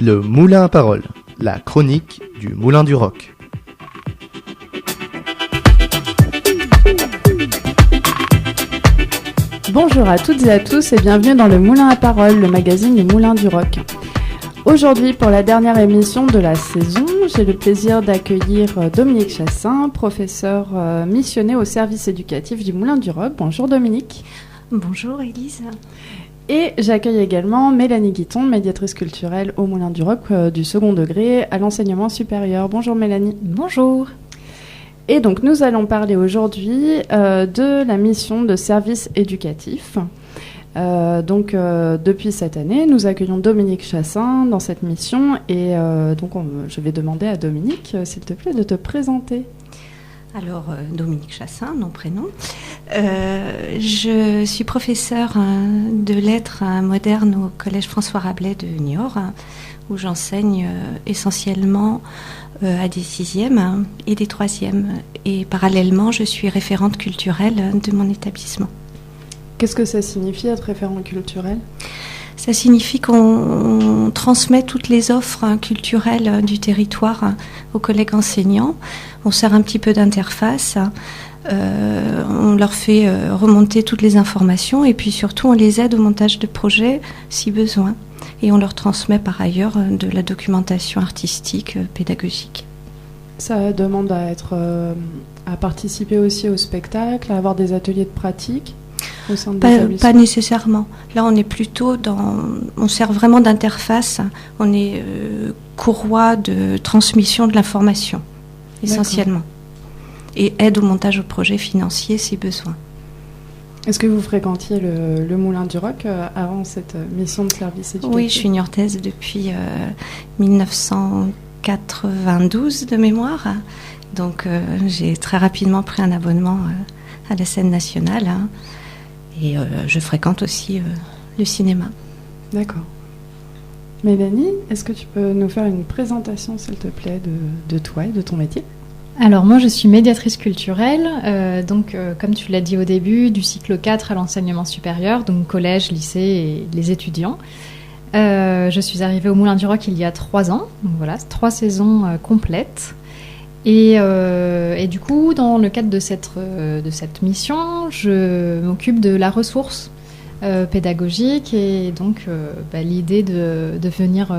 Le Moulin à Parole, la chronique du Moulin du Roc. Bonjour à toutes et à tous et bienvenue dans le Moulin à Parole, le magazine du Moulin du Roc. Aujourd'hui, pour la dernière émission de la saison, j'ai le plaisir d'accueillir Dominique Chassin, professeur missionné au service éducatif du Moulin du Roc. Bonjour Dominique. Bonjour Élise. Et j'accueille également Mélanie Guiton, médiatrice culturelle au Moulin du Roc du second degré à l'enseignement supérieur. Bonjour Mélanie. Bonjour. Et donc nous allons parler aujourd'hui de la mission de service éducatif. Depuis cette année, nous accueillons Dominique Chassin dans cette mission et je vais demander à Dominique, s'il te plaît, de te présenter. Alors, Dominique Chassin, nom, prénom. Je suis professeure de lettres modernes au Collège François Rabelais de Niort, où j'enseigne essentiellement à des 6e et des 3e. Et parallèlement, je suis référente culturelle de mon établissement. Qu'est-ce que ça signifie être référent culturel ? Ça signifie qu'on transmet toutes les offres culturelles du territoire aux collègues enseignants. On sert un petit peu d'interface, on leur fait remonter toutes les informations et puis surtout on les aide au montage de projets si besoin. Et on leur transmet par ailleurs de la documentation artistique, pédagogique. Ça demande à participer aussi au spectacle, à avoir des ateliers de pratique au sein de l'établissement ? Pas nécessairement. Là, on est plutôt on sert vraiment d'interface. On est courroie de transmission de l'information, essentiellement. D'accord. Et aide au montage au projet financier si besoin. Est-ce que vous fréquentiez le Moulin du Roc avant cette mission de service éducatif ? Oui, je suis niortaise depuis 1992 de mémoire. Donc, j'ai très rapidement pris un abonnement à la scène nationale. Et je fréquente aussi le cinéma. D'accord. Mélanie, est-ce que tu peux nous faire une présentation, s'il te plaît, de toi et de ton métier ? Alors moi, je suis médiatrice culturelle, comme tu l'as dit au début, du cycle 4 à l'enseignement supérieur, donc collège, lycée et les étudiants. Je suis arrivée au Moulin du Roc il y a 3 ans, donc voilà, 3 saisons complètes. Et du coup, dans le cadre de cette mission, je m'occupe de la ressource pédagogique et donc l'idée de venir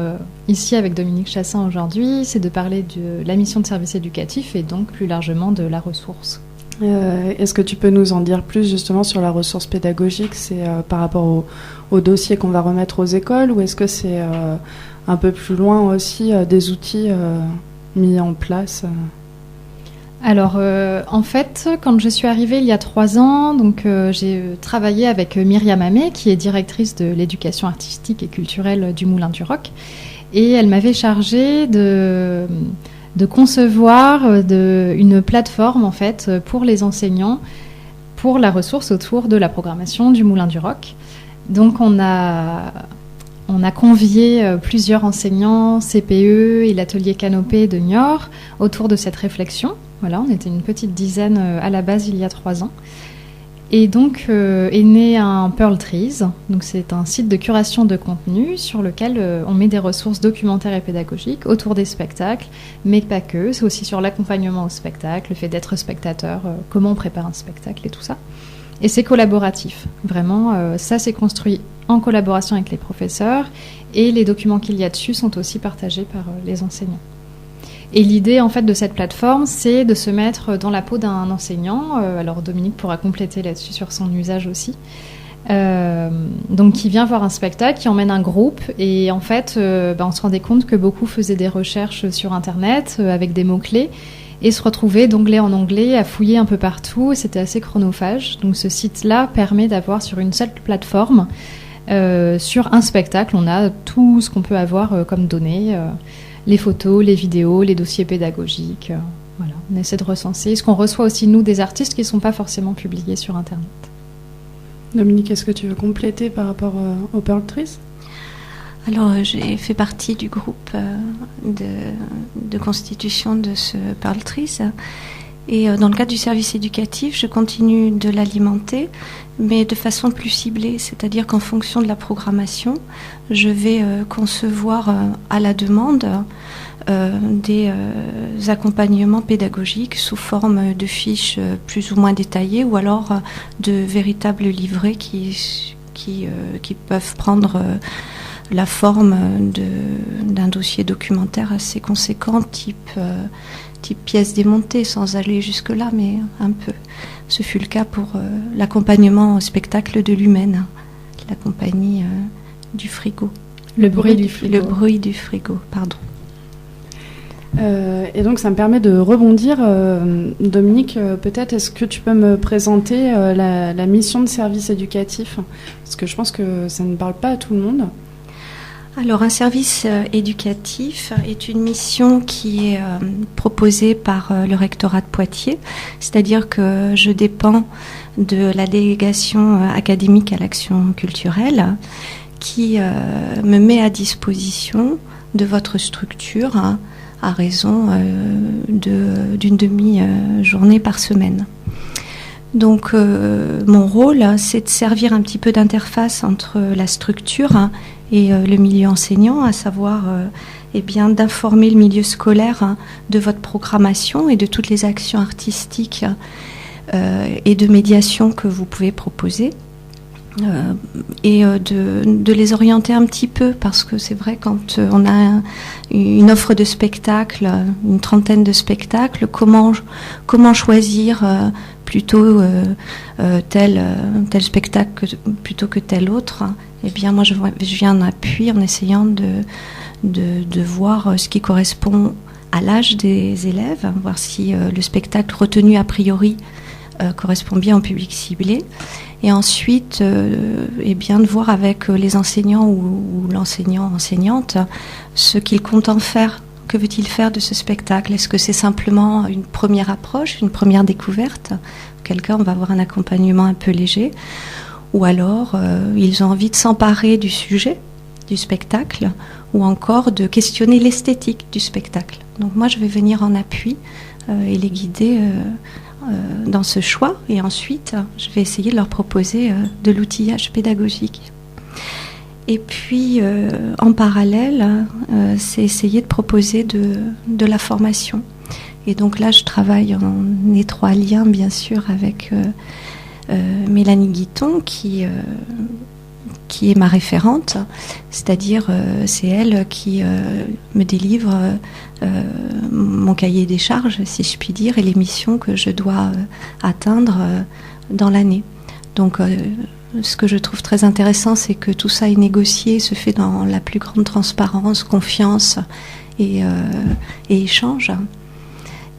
ici avec Dominique Chassin aujourd'hui, c'est de parler de la mission de service éducatif et donc plus largement de la ressource. Est-ce que tu peux nous en dire plus justement sur la ressource pédagogique ? C'est par rapport au dossier qu'on va remettre aux écoles ou est-ce que c'est un peu plus loin aussi des outils mis en place ? Alors, en fait, quand je suis arrivée il y a 3 ans, j'ai travaillé avec Myriam Amé, qui est directrice de l'éducation artistique et culturelle du Moulin du Roc. Et elle m'avait chargée de concevoir une plateforme, en fait, pour les enseignants, pour la ressource autour de la programmation du Moulin du Roc. Donc, on a convié plusieurs enseignants, CPE et l'atelier Canopée de Niort autour de cette réflexion. Voilà, on était une petite dizaine à la base il y a 3 ans. Et donc est né un Pearl Trees. Donc c'est un site de curation de contenu sur lequel on met des ressources documentaires et pédagogiques autour des spectacles, mais pas que. C'est aussi sur l'accompagnement au spectacle, le fait d'être spectateur, comment on prépare un spectacle et tout ça. Et c'est collaboratif. Vraiment, ça c'est construit en collaboration avec les professeurs et les documents qu'il y a dessus sont aussi partagés par les enseignants. Et l'idée en fait de cette plateforme, c'est de se mettre dans la peau d'un enseignant. Alors Dominique pourra compléter là-dessus sur son usage aussi. Donc qui vient voir un spectacle, qui emmène un groupe. Et en fait, on se rendait compte que beaucoup faisaient des recherches sur Internet avec des mots-clés et se retrouvaient d'onglet en onglet à fouiller un peu partout. Et c'était assez chronophage. Donc ce site-là permet d'avoir sur une seule plateforme, sur un spectacle, on a tout ce qu'on peut avoir comme données. Les photos, les vidéos, les dossiers pédagogiques. Voilà. On essaie de recenser ce qu'on reçoit aussi, nous, des artistes qui ne sont pas forcément publiés sur Internet. Dominique, est-ce que tu veux compléter par rapport au Pearl Trees ? Alors, j'ai fait partie du groupe de constitution de ce Pearl Trees Et dans le cadre du service éducatif, je continue de l'alimenter, mais de façon plus ciblée, c'est-à-dire qu'en fonction de la programmation, je vais concevoir à la demande des accompagnements pédagogiques sous forme de fiches plus ou moins détaillées ou alors de véritables livrets qui peuvent prendre la forme d'un dossier documentaire assez conséquent, type pièce démontée, sans aller jusque-là, mais un peu. Ce fut le cas pour l'accompagnement au spectacle de l'Humaine, la compagnie du frigo. Le bruit du frigo. Le bruit du frigo, pardon. Et donc ça me permet de rebondir. Dominique, peut-être est-ce que tu peux me présenter la mission de service éducatif ? Parce que je pense que ça ne parle pas à tout le monde. Alors, un service éducatif est une mission qui est proposée par le rectorat de Poitiers, c'est-à-dire que je dépends de la délégation académique à l'action culturelle qui me met à disposition de votre structure à raison d'une demi-journée par semaine. Donc mon rôle, c'est de servir un petit peu d'interface entre la structure et le milieu enseignant, à savoir d'informer le milieu scolaire de votre programmation et de toutes les actions artistiques et de médiation que vous pouvez proposer. Et de les orienter un petit peu, parce que c'est vrai, quand on a une offre de spectacles, une trentaine de spectacles, comment choisir plutôt tel spectacle plutôt que tel autre. Eh bien, moi, je viens en appui en essayant de voir ce qui correspond à l'âge des élèves, voir si le spectacle retenu a priori correspond bien au public ciblé. Et ensuite, de voir avec les enseignants ou l'enseignant-enseignante ce qu'il compte en faire. Que veut-il faire de ce spectacle ? Est-ce que c'est simplement une première approche, une première découverte ? Auquel cas, on va avoir un accompagnement un peu léger. Ou alors, ils ont envie de s'emparer du sujet, du spectacle, ou encore de questionner l'esthétique du spectacle. Donc moi, je vais venir en appui et les guider dans ce choix, et ensuite je vais essayer de leur proposer de l'outillage pédagogique. Et puis en parallèle, c'est essayer de proposer de la formation. Et donc là, je travaille en étroit lien, bien sûr, avec Mélanie Guiton, qui est ma référente, c'est-à-dire c'est elle qui me délivre mon cahier des charges, si je puis dire, et les missions que je dois atteindre dans l'année. Donc ce que je trouve très intéressant, c'est que tout ça est négocié, se fait dans la plus grande transparence, confiance et échange.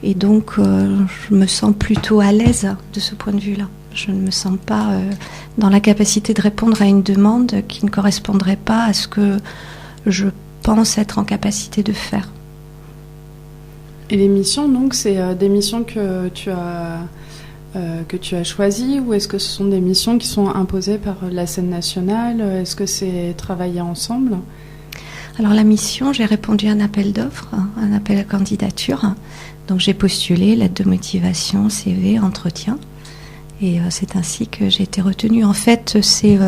Et donc je me sens plutôt à l'aise de ce point de vue-là. Je ne me sens pas dans la capacité de répondre à une demande qui ne correspondrait pas à ce que je pense être en capacité de faire. Et les missions, donc, c'est des missions que tu as choisies, ou est-ce que ce sont des missions qui sont imposées par la scène nationale ? Est-ce que c'est travailler ensemble ? Alors la mission, j'ai répondu à un appel d'offres, un appel à candidature. Donc j'ai postulé, lettre de motivation, CV, entretien. Et c'est ainsi que j'ai été retenue. En fait, c'est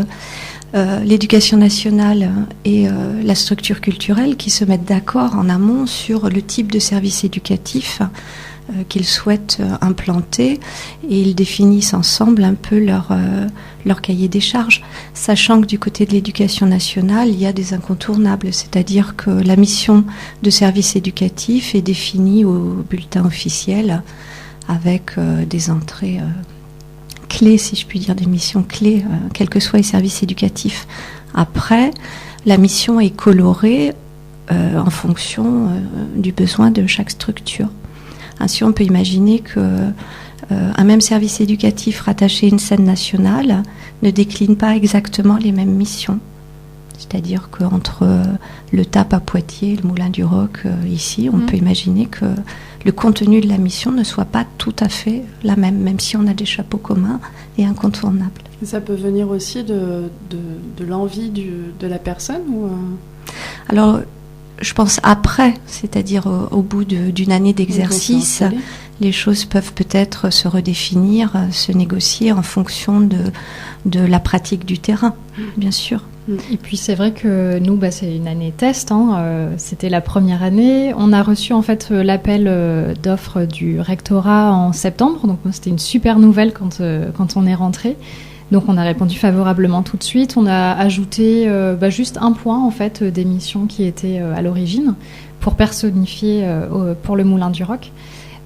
l'éducation nationale et la structure culturelle qui se mettent d'accord en amont sur le type de service éducatif qu'ils souhaitent implanter, et ils définissent ensemble un peu leur cahier des charges, sachant que du côté de l'éducation nationale, il y a des incontournables, c'est-à-dire que la mission de service éducatif est définie au bulletin officiel avec des entrées clés, si je puis dire, des missions clés, quels que soient les services éducatifs. Après, la mission est colorée en fonction du besoin de chaque structure. Ainsi, on peut imaginer qu'un même service éducatif rattaché à une scène nationale ne décline pas exactement les mêmes missions. C'est-à-dire qu'entre le TAP à Poitiers et le Moulin du Roc ici, on peut imaginer que le contenu de la mission ne soit pas tout à fait la même si on a des chapeaux communs et incontournables. Et ça peut venir aussi de l'envie de la personne ou Alors, je pense après, c'est-à-dire au bout d'une année d'exercice, les choses peuvent peut-être se redéfinir, se négocier en fonction de la pratique du terrain, bien sûr. Et puis c'est vrai que nous, c'est une année test, c'était la première année. On a reçu en fait l'appel d'offres du rectorat en septembre, donc c'était une super nouvelle quand on est rentré. Donc on a répondu favorablement tout de suite. On a ajouté juste un point en fait des missions qui étaient à l'origine pour personnifier pour le Moulin du Roc.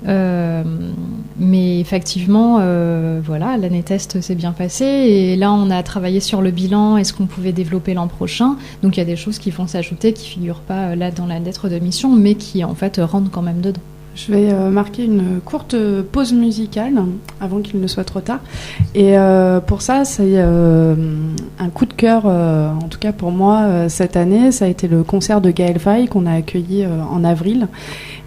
Mais effectivement, l'année test s'est bien passée et là on a travaillé sur le bilan et ce qu'on pouvait développer l'an prochain. Donc il y a des choses qui vont s'ajouter, qui figurent pas là dans la lettre de mission, mais qui en fait rentrent quand même dedans. Je vais marquer une courte pause musicale avant qu'il ne soit trop tard. Et pour ça, c'est un coup de cœur, en tout cas pour moi, cette année. Ça a été le concert de Gaël Faye qu'on a accueilli en avril.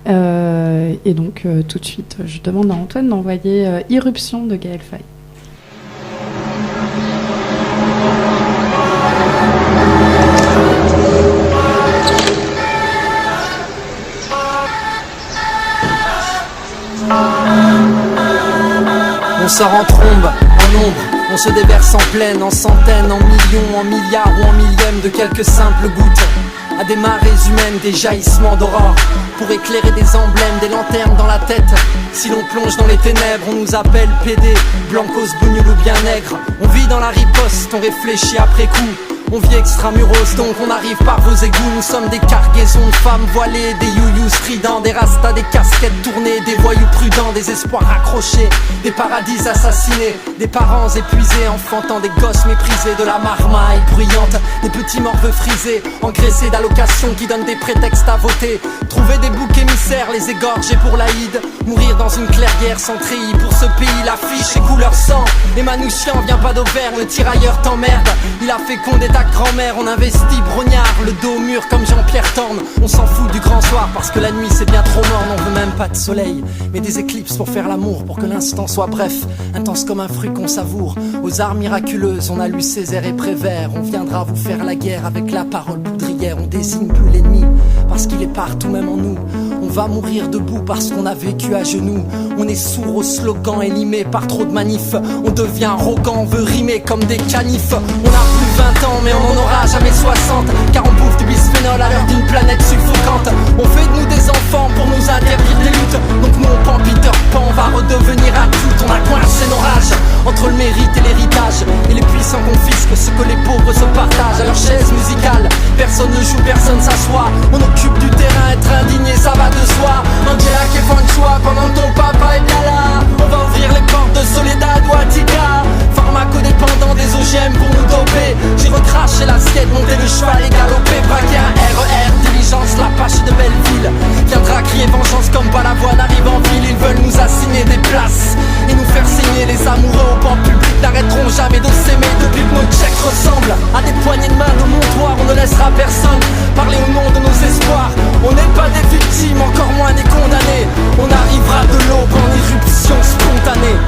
Et donc, tout de suite, je demande à Antoine d'envoyer Irruption de Gaël Faye. On sort en trombe, en ombre, on se déverse en pleine, en centaines, en millions, en milliards ou en millièmes de quelques simples gouttes. À des marées humaines, des jaillissements d'aurore, pour éclairer des emblèmes, des lanternes dans la tête. Si l'on plonge dans les ténèbres, on nous appelle PD, blancos, bougnoul ou bien nègre. On vit dans la riposte, on réfléchit après coup. On vit extramuros, donc on arrive par vos égouts. Nous sommes des cargaisons de femmes voilées, des youyous stridents, des rastas, des casquettes tournées, des voyous prudents, des espoirs accrochés, des paradis assassinés, des parents épuisés, enfantant des gosses méprisés, de la marmaille bruyante, des petits morveux frisés, engraissés d'allocations qui donnent des prétextes à voter. Trouver des boucs émissaires, les égorger pour l'Aïd, mourir dans une clairière sans treillis. Pour ce pays, l'affiche est couleur sang. Et Manouchian vient pas d'Auvergne, le tirailleur t'emmerde. Il a fécondé ta grand-mère, on investit brognard, le dos au mur comme Jean-Pierre Thorne. On s'en fout du grand soir parce que la nuit c'est bien trop morne. On veut même pas de soleil, mais des éclipses pour faire l'amour, pour que l'instant soit bref, intense comme un fruit qu'on savoure. Aux arts miraculeuses, on a lu Césaire et Prévert. On viendra vous faire la guerre avec la parole poudrière. On désigne plus l'ennemi parce qu'il est partout même en nous. On va mourir debout parce qu'on a vécu à genoux. On est sourd aux slogans élimés par trop de manifs. On devient arrogant, on veut rimer comme des canifs. On a plus 20 ans mais on n'en aura jamais 60, car on bouffe du bisphénol à l'heure d'une planète suffocante. On fait de nous des enfants pour nous interdire des luttes. Donc nous on prend Peter Pan, on va redevenir adulte. On a coincé nos rages entre le mérite et l'héritage, et les puissants confisquent ce que les pauvres se partagent. À leur chaise musicale, personne ne joue, personne s'assoit. On occupe du terrain, être indigné ça va de soi. Angela qui est fan de choix pendant que ton papa est bien là. On va ouvrir les portes de Soledad ou Attica. Pharmacodépendant des OGM pour nous doper. J'ai recraché l'assiette, monté le cheval et galopé. Braqué un RER, diligence, l'Apache de Belleville. Viendra crier vengeance comme Balavoine arrive en ville. Ils veulent nous assigner des places et nous faire saigner. Les amoureux au banc public n'arrêteront jamais de s'aimer. Depuis que nos checks ressemblent à des poignées de main de montoir, on ne laissera personne parler au nom de nos espoirs. On n'est pas des victimes, encore moins des condamnés. On arrivera de l'aube en éruption spontanée.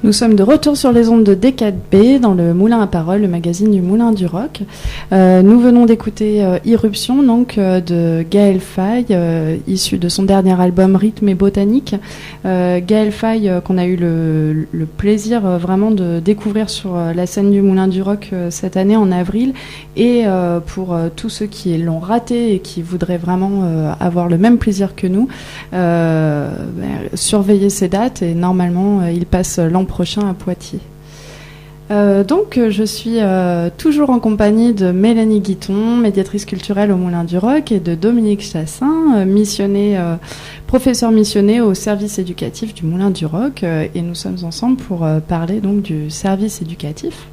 Nous sommes de retour sur les ondes de D4B dans le Moulin à Parole, le magazine du Moulin du Roc. Nous venons d'écouter Irruption donc de Gaël Faye, issu de son dernier album Rythme et Botanique. Gaël Faye qu'on a eu le plaisir vraiment de découvrir sur la scène du Moulin du Roc cette année en avril. Et pour tous ceux qui l'ont raté et qui voudraient vraiment avoir le même plaisir que nous, surveillez ces dates et normalement il passe l'an prochain à Poitiers. Donc, je suis toujours en compagnie de Mélanie Guiton, médiatrice culturelle au Moulin du Roc, et de Dominique Chassin, professeur missionné au service éducatif du Moulin du Roc. Et nous sommes ensemble pour parler donc du service éducatif.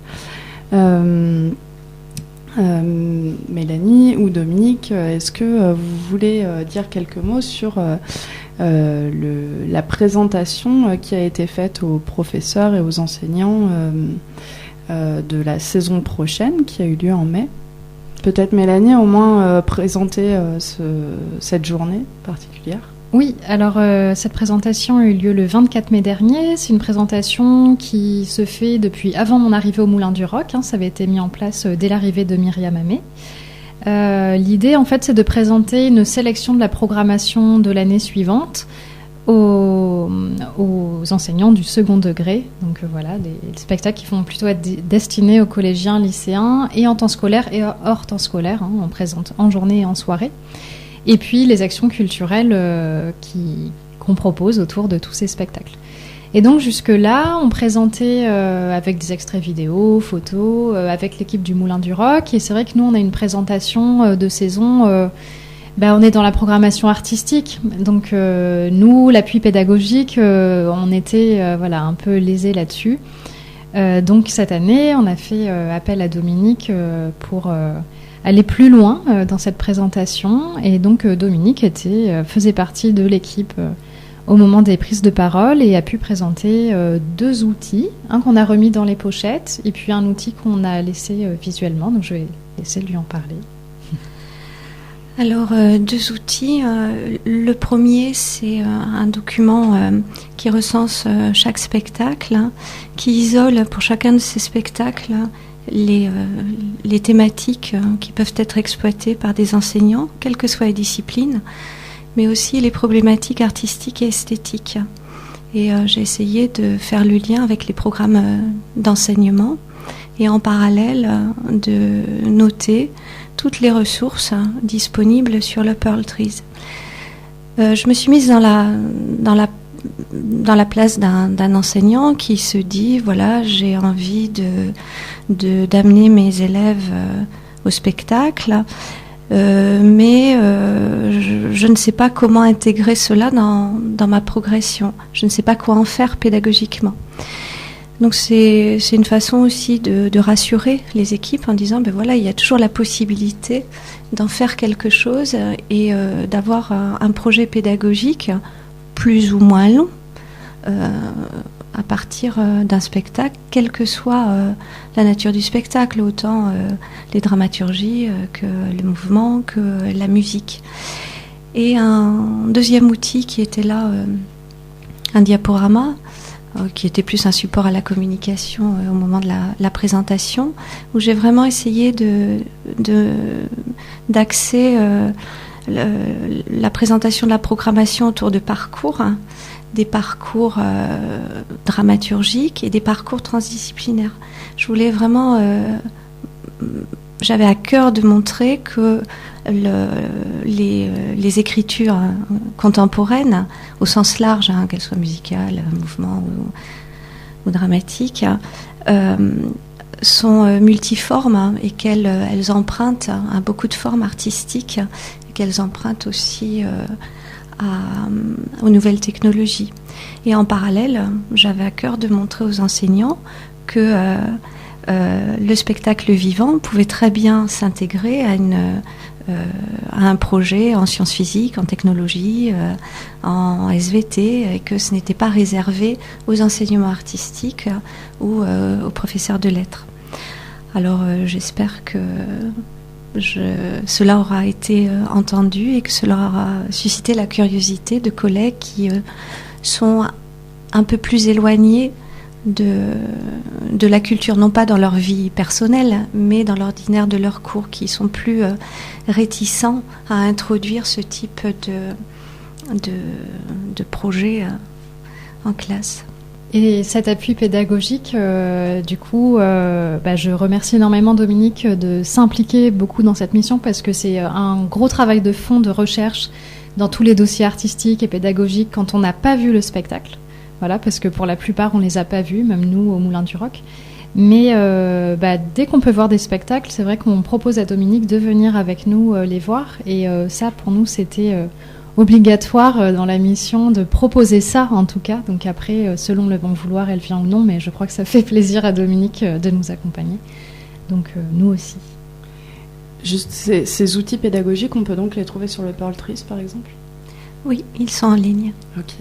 Mélanie ou Dominique, est-ce que vous voulez dire quelques mots sur la présentation qui a été faite aux professeurs et aux enseignants de la saison prochaine qui a eu lieu en mai? Peut-être Mélanie, au moins présenter cette journée particulière. Oui, alors cette présentation a eu lieu le 24 mai dernier. C'est une présentation qui se fait depuis avant mon arrivée au Moulin du Roc. Ça avait été mis en place dès l'arrivée de Myriam Amé. L'idée, en fait, c'est de présenter une sélection de la programmation de l'année suivante aux enseignants du second degré. Donc voilà, des spectacles qui vont plutôt être destinés aux collégiens, lycéens, et en temps scolaire et hors temps scolaire. On présente en journée et en soirée. Et puis les actions culturelles qu'on propose autour de tous ces spectacles. Et donc jusque-là, on présentait avec des extraits vidéo, photos, avec l'équipe du Moulin du Roc. Et c'est vrai que nous, on a une présentation de saison, on est dans la programmation artistique. Donc nous, l'appui pédagogique, on était un peu lésés là-dessus. Donc cette année, on a fait appel à Dominique pour aller plus loin dans cette présentation. Et donc Dominique faisait partie de l'équipe au moment des prises de parole et a pu présenter 2 outils, un qu'on a remis dans les pochettes et puis un outil qu'on a laissé visuellement. Donc je vais laisser lui en parler. Alors 2 outils. Le premier, c'est un document qui recense chaque spectacle, qui isole pour chacun de ces spectacles les thématiques qui peuvent être exploitées par des enseignants, quelles que soient les disciplines, mais aussi les problématiques artistiques et esthétiques. Et j'ai essayé de faire le lien avec les programmes d'enseignement et en parallèle de noter toutes les ressources disponibles sur le Pearl Trees. Je me suis mise dans la place d'un enseignant qui se dit, voilà, j'ai envie d'amener mes élèves au spectacle, mais je ne sais pas comment intégrer cela dans ma progression. Je ne sais pas quoi en faire pédagogiquement. Donc c'est une façon aussi de rassurer les équipes en disant, voilà, il y a toujours la possibilité d'en faire quelque chose et d'avoir un projet pédagogique plus ou moins long à partir d'un spectacle, quelle que soit la nature du spectacle, autant les dramaturgies que les mouvements, que la musique. Et un deuxième outil qui était là, un diaporama, qui était plus un support à la communication au moment de la présentation, où j'ai vraiment essayé d'axer la présentation de la programmation autour de parcours, des parcours dramaturgiques et des parcours transdisciplinaires. Je voulais vraiment... j'avais à cœur de montrer que les écritures contemporaines, au sens large, qu'elles soient musicales, mouvements ou dramatiques, sont multiformes et qu'elles empruntent à beaucoup de formes artistiques et qu'elles empruntent aussi aux nouvelles technologies. Et en parallèle, j'avais à cœur de montrer aux enseignants que le spectacle vivant pouvait très bien s'intégrer à un projet en sciences physiques, en technologie, en SVT, et que ce n'était pas réservé aux enseignements artistiques ou aux professeurs de lettres. Alors j'espère que cela aura été entendu et que cela aura suscité la curiosité de collègues qui sont un peu plus éloignés de la culture, non pas dans leur vie personnelle, mais dans l'ordinaire de leurs cours, qui sont plus réticents à introduire ce type de projet en classe. Et cet appui pédagogique, je remercie énormément Dominique de s'impliquer beaucoup dans cette mission, parce que c'est un gros travail de fond, de recherche dans tous les dossiers artistiques et pédagogiques quand on n'a pas vu le spectacle. Voilà, parce que pour la plupart, on ne les a pas vus, même nous au Moulin du Roc. Mais dès qu'on peut voir des spectacles, c'est vrai qu'on propose à Dominique de venir avec nous les voir. Et ça, pour nous, c'était obligatoire dans la mission de proposer ça, en tout cas. Donc après, selon le bon vouloir, elle vient ou non. Mais je crois que ça fait plaisir à Dominique de nous accompagner. Donc nous aussi. Juste ces outils pédagogiques, on peut donc les trouver sur le Pearl Trees, par exemple ? Oui, ils sont en ligne. Ok.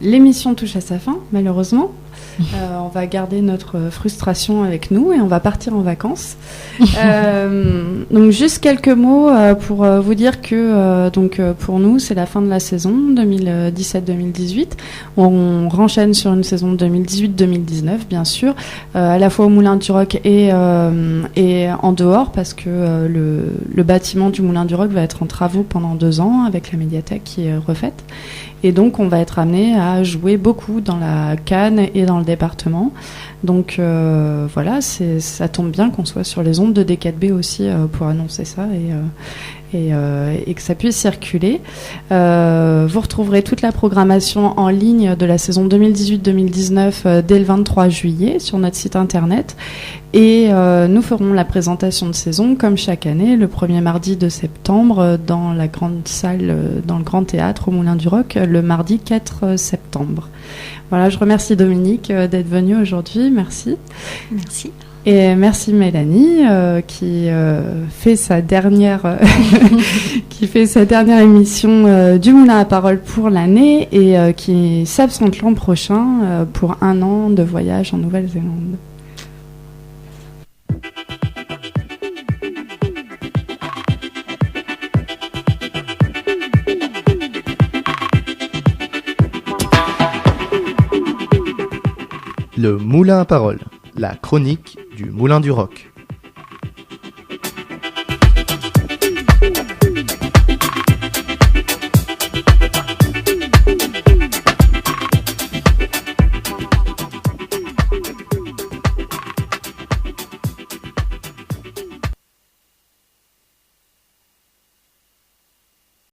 L'émission touche à sa fin, malheureusement. On va garder notre frustration avec nous et on va partir en vacances. Donc juste quelques mots pour vous dire que pour nous c'est la fin de la saison 2017-2018. On renchaîne sur une saison 2018-2019 bien sûr, à la fois au Moulin du Roc et en dehors parce que le bâtiment du Moulin du Roc va être en travaux pendant 2 ans avec la médiathèque qui est refaite. Et donc, on va être amené à jouer beaucoup dans la Cannes et dans le département. Donc, voilà, ça tombe bien qu'on soit sur les ondes de D4B aussi pour annoncer ça et que ça puisse circuler. Vous retrouverez toute la programmation en ligne de la saison 2018-2019 dès le 23 juillet sur notre site internet. Et nous ferons la présentation de saison, comme chaque année, le premier mardi de septembre dans la grande salle, dans le Grand Théâtre au Moulin du Roc, le mardi 4 septembre. Voilà, je remercie Dominique d'être venue aujourd'hui. Merci. Merci. Et merci Mélanie qui fait sa dernière émission du Moulin à Parole pour l'année et qui s'absente l'an prochain pour 1 an de voyage en Nouvelle-Zélande. Le Moulin à Parole, la chronique du Moulin du Roc.